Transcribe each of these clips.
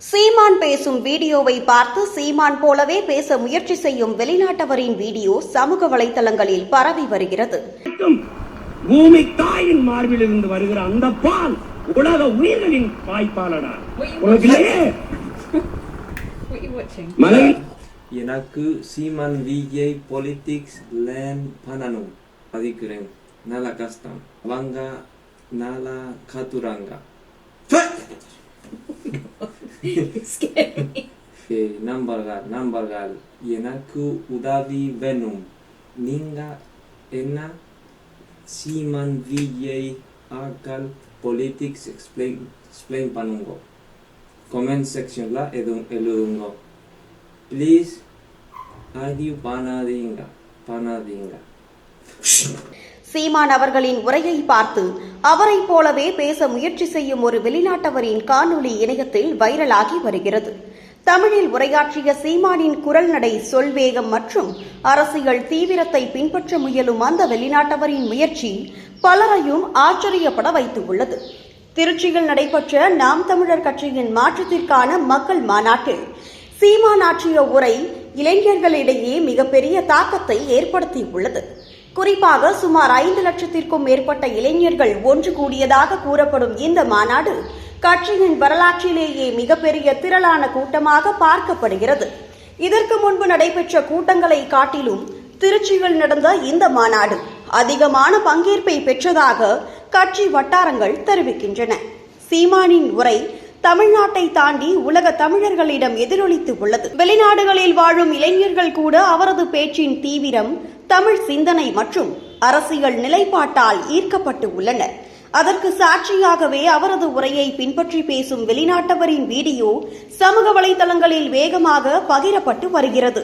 சீமான் பேசும் வீடியோவை பார்த்து சீமான் போலவே பேச முயற்சி செய்யும் வெளிநாட்டவரின் வீடியோ சமூக வலைதளங்களில் பரவி வருகிறது. பூமி தாயின் மார்பில் இருந்து வருகிற அந்த பால் உலக உயிர்களின் தாய்ப்பாலடா. எனக்கு சீமான் விஜை பொலிட்டிக்ஸ் லேன் பண்ணணும் பதிக்கிறேன். நல்ல கஷ்டம் வாங்க நல்ல கத்துறாங்க. நம்பர்கள் எனக்கு உதவி வேணும். நீங்க என்ன சீமான் விஜய் ஆக்கள் பொலிட்டிக்ஸ் எக்ஸ்பிளைன் பண்ணுங்க. கமெண்ட் செக்ஷன்ல எழுதுங்க ப்ளீஸ். ஆர்கியூ பண்ணாதீங்க. சீமான் அவர்களின் உரையை பார்த்து அவரை போலவே பேச முயற்சி செய்யும் ஒரு வெளிநாட்டவரின் காணொலி இணையத்தில் வைரலாகி வருகிறது. தமிழில் உரையாற்றிய சீமானின் குரல் நடை, சொல்வேகம் மற்றும் அரசியல் தீவிரத்தை பின்பற்ற முயலும் அந்த வெளிநாட்டவரின் முயற்சி பலரையும் ஆச்சரியப்பட வைத்துள்ளது. திருச்சியில் நடைபெற்ற நாம் தமிழர் கட்சியின் மாற்றத்திற்கான மக்கள் மாநாட்டில் சீமான் ஆற்றிய உரை இளைஞர்களிடையே மிகப்பெரிய தாக்கத்தை ஏற்படுத்தியுள்ளது. குறிப்பாக சுமார் 5 லட்சத்திற்கும் மேற்பட்ட இளைஞர்கள் ஒன்று கூடியதாக கூறப்படும் இந்த மாநாடு கட்சியின் வரலாற்றிலேயே மிகப்பெரிய திரளான கூட்டமாக பார்க்கப்படுகிறது. இதற்கு முன்பு நடைபெற்ற கூட்டங்களை காட்டிலும் திருச்சியில் நடந்த இந்த மாநாடு அதிகமான பங்கேற்பை பெற்றதாக கட்சி வட்டாரங்கள் தெரிவிக்கின்றன. சீமானின் உரை தமிழ்நாட்டை தாண்டி உலக தமிழர்களிடம் எதிரொலித்து உள்ளது. வெளிநாடுகளில் வாழும் இளைஞர்கள் கூட அவரது பேச்சின் தீவிரம், தமிழ் சிந்தனை மற்றும் அரசியல் நிலைப்பாட்டால் ஈர்க்கப்பட்டு உள்ளனர். அதற்கு சாட்சியாகவே அவரது உரையை பின்பற்றி பேசும் வெளிநாட்டவரின் வீடியோ சமூக வலைதளங்களில் வேகமாக பகிரப்பட்டு வருகிறது.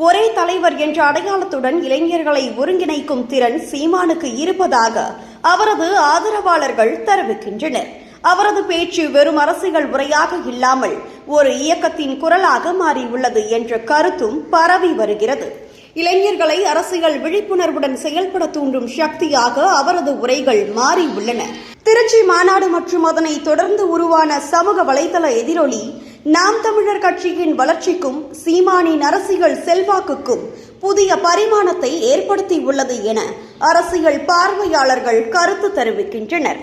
ஒரே தலைவர் என்ற அடையாளத்துடன் இளைஞர்களை ஒருங்கிணைக்கும் திறன் சீமானுக்கு இருப்பதாக அவரது ஆதரவாளர்கள் தெரிவிக்கின்றனர். அவரது பேச்சு வெறும் அரசியல் உரையாக இல்லாமல் ஒரு இயக்கத்தின் குரலாக மாறியுள்ளது என்ற கருத்தும் பரவி வருகிறது. இளைஞர்களை அரசியல் விழிப்புணர்வுடன் செயல்பட தூண்டும் சக்தியாக அவரது உரைகள் மாறியுள்ளன. திருச்சி மாநாடு மற்றும் அதனை தொடர்ந்து உருவான சமூக வலைதள எதிரொலி நாம் தமிழர் கட்சியின் வளர்ச்சிக்கும் சீமானின் அரசியல் செல்வாக்குக்கும் புதிய பரிமாணத்தை ஏற்படுத்தியுள்ளது என அரசியல் பார்வையாளர்கள் கருத்து தெரிவிக்கின்றனர்.